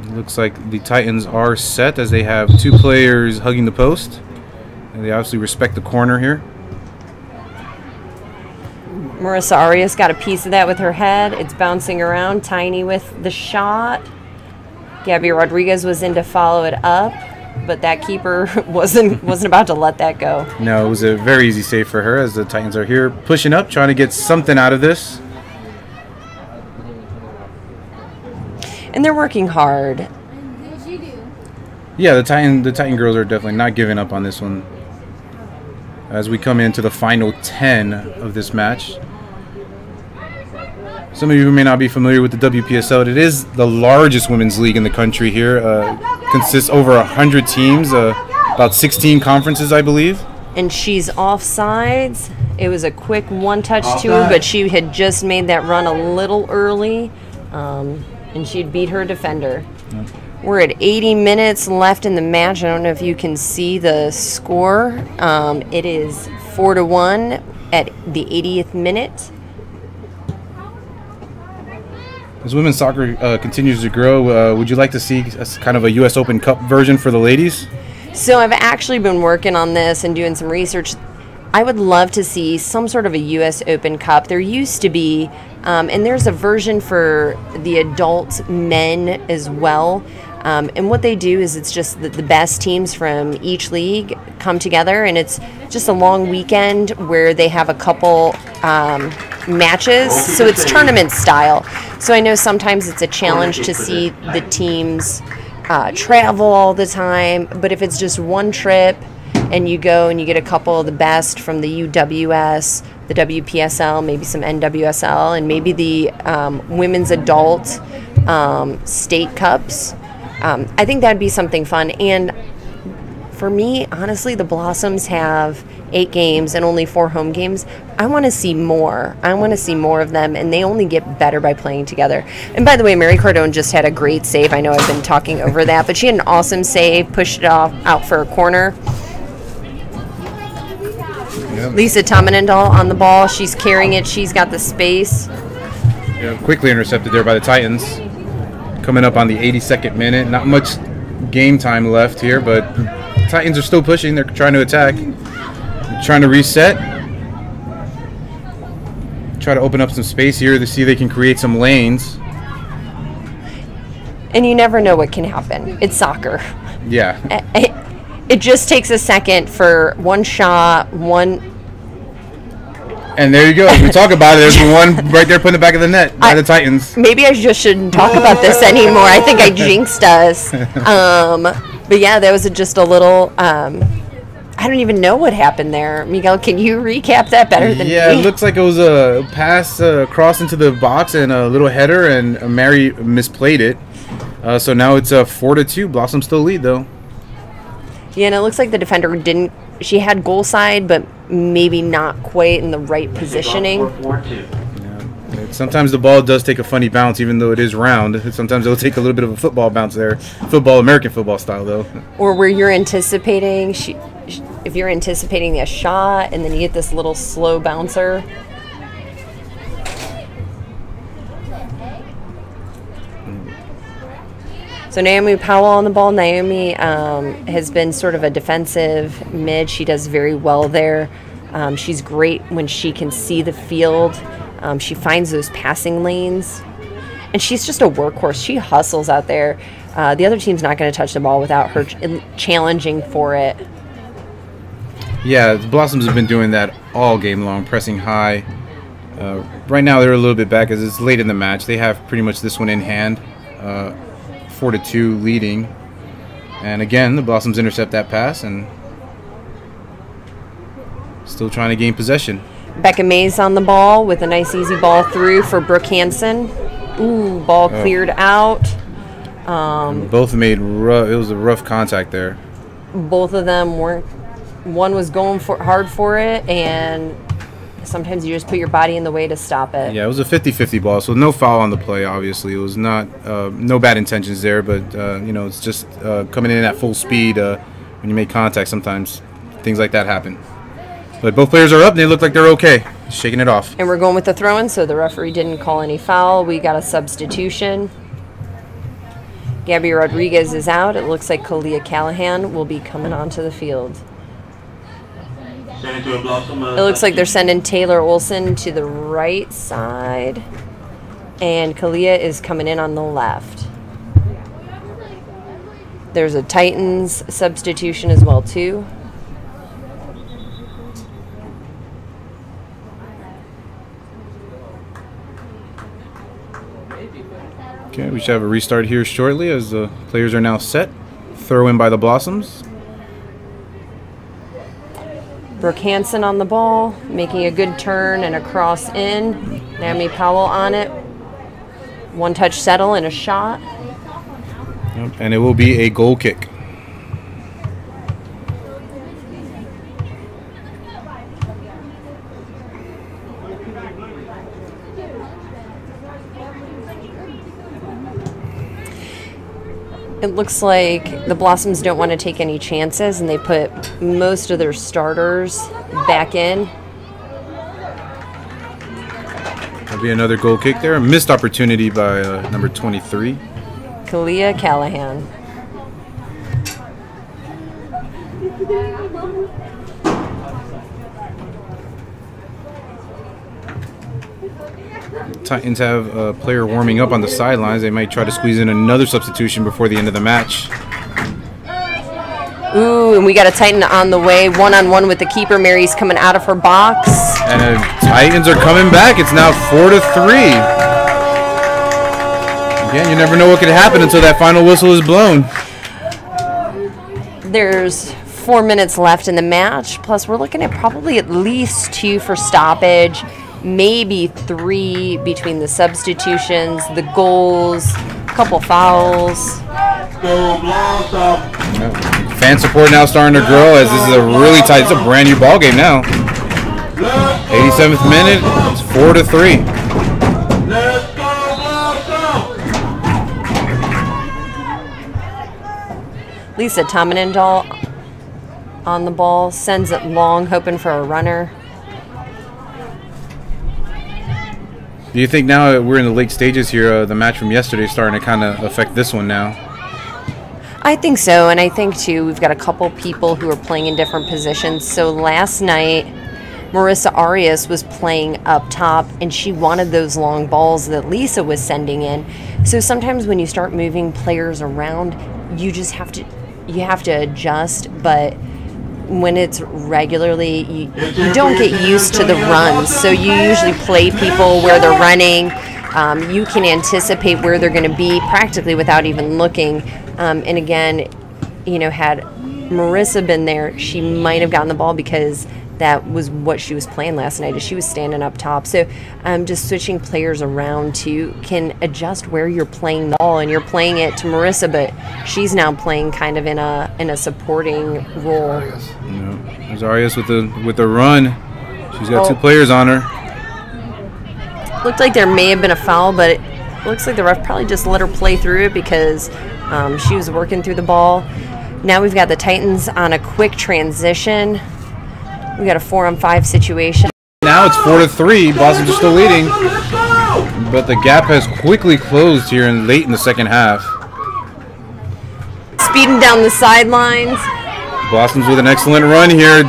It looks like the Titans are set as they have two players hugging the post, and they obviously respect the corner here. Marissa Arias got a piece of that with her head. It's bouncing around. Tiny with the shot. Gabby Rodriguez was in to follow it up, but that keeper wasn't about to let that go. No, it was a very easy save for her as the Titans are here pushing up, trying to get something out of this. And they're working hard. Yeah, the Titan girls are definitely not giving up on this one. As we come into the final 10 of this match. Some of you may not be familiar with the WPSL. It is the largest women's league in the country here. Consists over 100 teams, about 16 conferences, I believe. And she's offsides. It was a quick one-touch to her, but she had just made that run a little early, and she'd beat her defender. Yep. We're at 80 minutes left in the match. I don't know if you can see the score. It is 4-1 at the 80th minute. As women's soccer continues to grow, would you like to see kind of a U.S. Open Cup version for the ladies? So I've actually been working on this and doing some research. I would love to see some sort of a U.S. Open Cup. There used to be, and there's a version for the adult men as well. And what they do is it's just the best teams from each league come together, and it's just a long weekend where they have a couple matches. So it's tournament style. So I know sometimes it's a challenge to see the teams travel all the time, but if it's just one trip and you go and you get a couple of the best from the UWS, the WPSL, maybe some NWSL, and maybe the women's adult state cups, I think that'd be something fun. And for me, honestly, the Blossoms have 8 games and only 4 home games. I want to see more. I want to see more of them, and they only get better by playing together. And by the way, Mary Cardone just had a great save. I know I've been talking over that, but she had an awesome save, pushed it out for a corner. Yep. Lisa Tominendal on the ball. She's carrying it. She's got the space. Yeah, quickly intercepted there by the Titans. Coming up on the 82nd minute. Not much game time left here, but the Titans are still pushing. They're trying to attack. They're trying to reset. Try to open up some space here to see if they can create some lanes. And you never know what can happen. It's soccer. Yeah. It just takes a second for one shot, one... And there you go. We talk about it. There's one right there putting the back of the net by the Titans. Maybe I just shouldn't talk about this anymore. I think I jinxed us. But yeah, that was just a little... I don't even know what happened there. Miguel, can you recap that better than me? Yeah, it looks like it was a pass cross into the box and a little header, and Mary misplayed it. So now it's 4-2. Blossom still lead, though. Yeah, and it looks like the defender didn't she had goal side, but maybe not quite in the right positioning. Sometimes the ball does take a funny bounce, even though it is round. Sometimes it'll take a little bit of a football bounce there. Football, American football style, though. Or where you're anticipating, if you're anticipating a shot and then you get this little slow bouncer. So Naomi Powell on the ball. Naomi has been sort of a defensive mid. She does very well there. She's great when she can see the field. She finds those passing lanes. And she's just a workhorse. She hustles out there. The other team's not going to touch the ball without her challenging for it. Yeah, the Blossoms have been doing that all game long, pressing high. Right now they're a little bit back as it's late in the match. They have pretty much this one in hand. 4-2 leading. And again, the Blossoms intercept that pass and still trying to gain possession. Becca Mays on the ball with a nice easy ball through for Brooke Hansen. Ooh, ball cleared out. Both made rough. It was a rough contact there. Both of them weren't. One was going hard for it, and sometimes you just put your body in the way to stop it. Yeah, it was a 50-50 ball, so no foul on the play, obviously. It was not, no bad intentions there, but, you know, it's just coming in at full speed. When you make contact, sometimes things like that happen. But both players are up, and they look like they're okay. Shaking it off. And we're going with the throw-in, so the referee didn't call any foul. We got a substitution. Gabby Rodriguez is out. It looks like Kalia Callahan will be coming onto the field. It looks like they're sending Taylor Olson to the right side, and Kalia is coming in on the left. There's a Titans substitution as well, too. Okay, we should have a restart here shortly as the players are now set. Throw in by the Blossoms. Brooke Hansen on the ball, making a good turn and a cross in. Naomi Powell on it. One touch settle and a shot. Yep, and it will be a goal kick. It looks like the Blossoms don't want to take any chances, and they put most of their starters back in. There'll be another goal kick there. A missed opportunity by number 23. Kalia Callahan. Titans have a player warming up on the sidelines. They might try to squeeze in another substitution before the end of the match. Ooh, and we got a Titan on the way. One-on-one with the keeper. Mary's coming out of her box. And the Titans are coming back. It's now 4-3. Again, you never know what could happen until that final whistle is blown. There's 4 minutes left in the match. Plus, we're looking at probably at least 2 for stoppage. Maybe 3 between the substitutions, the goals, a couple fouls. Fan support now starting to grow as this is a really tight, it's a brand new ball game now. 87th minute, it's 4-3. Lisa Tomenendal on the ball, sends it long, hoping for a runner. Do you think now we're in the late stages here, the match from yesterday is starting to kind of affect this one now? I think so, and I think, too, we've got a couple people who are playing in different positions. So last night, Marissa Arias was playing up top, and she wanted those long balls that Lisa was sending in. So sometimes when you start moving players around, you just have to adjust, but when it's regularly, you don't get used to the runs. So you usually play people where they're running. You can anticipate where they're going to be practically without even looking. And again, you know, had Marissa been there, she might have gotten the ball because that was what she was playing last night, as she was standing up top. So just switching players around too can adjust where you're playing the ball, and you're playing it to Marissa, but she's now playing kind of in a supporting role. Yeah. Here's Arias with the run. She's got 2 players on her. Looked like there may have been a foul, but it looks like the ref probably just let her play through it because she was working through the ball. Now we've got the Titans on a quick transition. We got a 4-on-5 situation. Now it's 4-3. Blossoms are still leading, but the gap has quickly closed here late in the second half. Speeding down the sidelines. Blossoms with an excellent run here.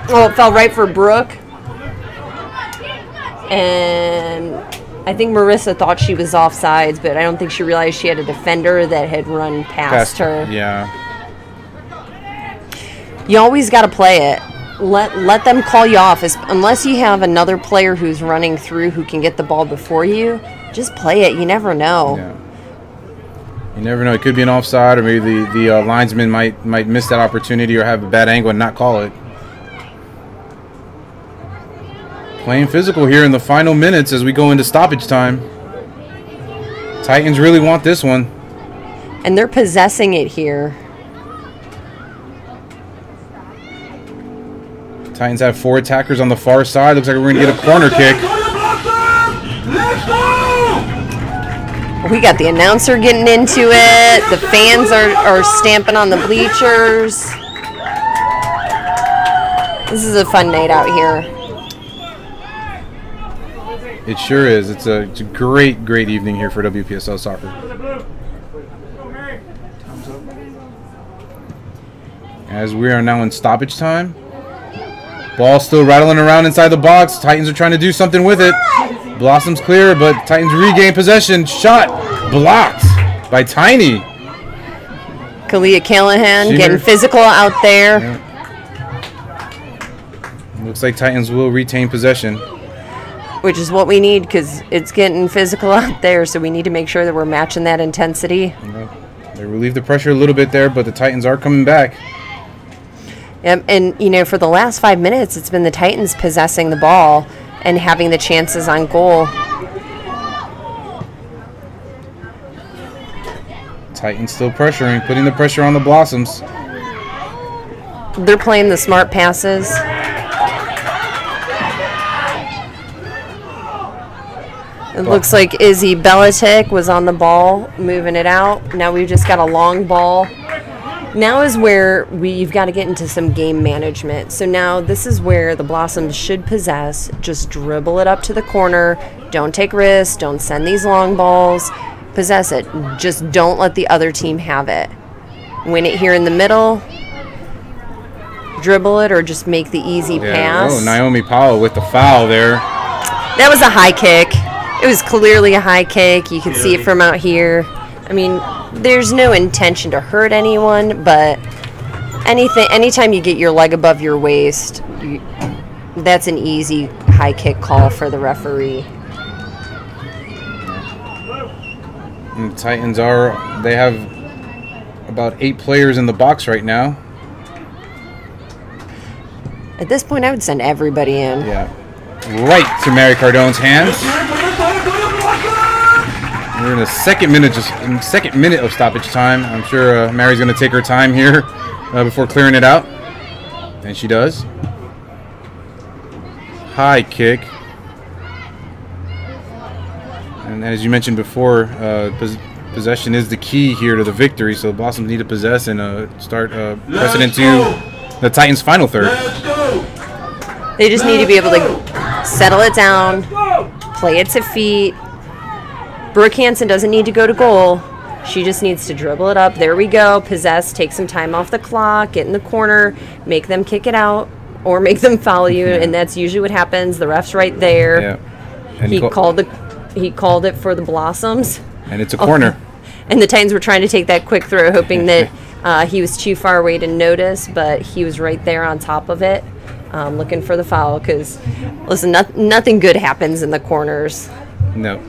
Oh, it fell right for Brooke. And I think Marissa thought she was offsides, but I don't think she realized she had a defender that had run past her. Yeah. You always got to play it. Let them call you off. Unless you have another player who's running through who can get the ball before you, just play it. You never know. Yeah. You never know. It could be an offside, or maybe the linesman might miss that opportunity or have a bad angle and not call it. Playing physical here in the final minutes as we go into stoppage time. Titans really want this one. And they're possessing it here. Titans have 4 attackers on the far side. Looks like we're going to get a corner kick. We got the announcer getting into it. The fans are stamping on the bleachers. This is a fun night out here. It sure is. It's a great evening here for WPSL soccer. As we are now in stoppage time. Ball still rattling around inside the box. Titans are trying to do something with it. Blossoms clear, but Titans regain possession. Shot blocked by Tiny. Kalia Callahan getting physical out there. Yeah. Looks like Titans will retain possession. Which is what we need because it's getting physical out there, so we need to make sure that we're matching that intensity. They relieve the pressure a little bit there, but the Titans are coming back. And, you know, for the last 5 minutes, it's been the Titans possessing the ball and having the chances on goal. Titans still pressuring, putting the pressure on the Blossoms. They're playing the smart passes. It looks like Izzy Belichick was on the ball, moving it out. Now we've just got a long ball. Now is where you've got to get into some game management. So now this is where the Blossoms should possess. Just dribble it up to the corner. Don't take risks. Don't send these long balls. Possess it. Just don't let the other team have it. Win it here in the middle. Dribble it or just make the easy pass. Oh, Naomi Powell with the foul there. That was a high kick. It was clearly a high kick. You can see it from out here. I mean, there's no intention to hurt anyone, but anytime you get your leg above your waist, that's an easy high kick call for the referee. And the Titans they have about 8 players in the box right now. At this point, I would send everybody in. Yeah. Right to Mary Cardone's hands. We're in the second minute of stoppage time. I'm sure Mary's going to take her time here before clearing it out. And she does. High kick. And as you mentioned before, possession is the key here to the victory. So the Blossoms need to possess and start pressing into the Titans' final third. They just need to be able to settle it down, play it to feet. Brooke Hansen doesn't need to go to goal. She just needs to dribble it up. There we go. Possess, take some time off the clock, get in the corner, make them kick it out, or make them foul you, and that's usually what happens. The ref's right there. Yeah. And he called it for the Blossoms. And it's a corner. And the Titans were trying to take that quick throw, hoping that he was too far away to notice, but he was right there on top of it, looking for the foul. Because, listen, nothing good happens in the corners. No.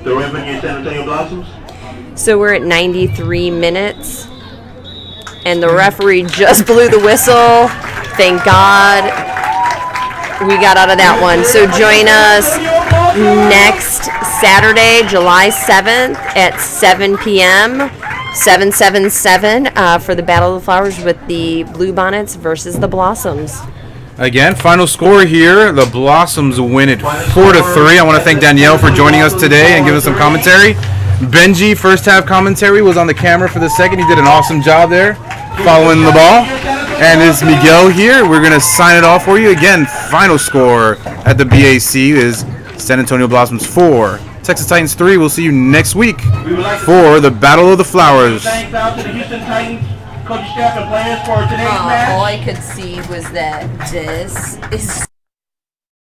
The revenue San Antonio Blossoms. So we're at 93 minutes, and the referee just blew the whistle. Thank God we got out of that one. So join us next Saturday, July 7th at 7 p.m. 7-7-7 for the Battle of the Flowers with the Blue Bonnets versus the Blossoms. Again, final score here. The Blossoms win it 4-3. I want to thank Danielle for joining us today and giving us some commentary. Benji, first half commentary, was on the camera for the second. He did an awesome job there following the ball. And it's Miguel here. We're going to sign it off for you. Again, final score at the BAC is San Antonio Blossoms 4, Texas Titans 3. We'll see you next week for the Battle of the Flowers. Thanks out to the Houston Titans coaching staff and players for today's match. All I could see was that this is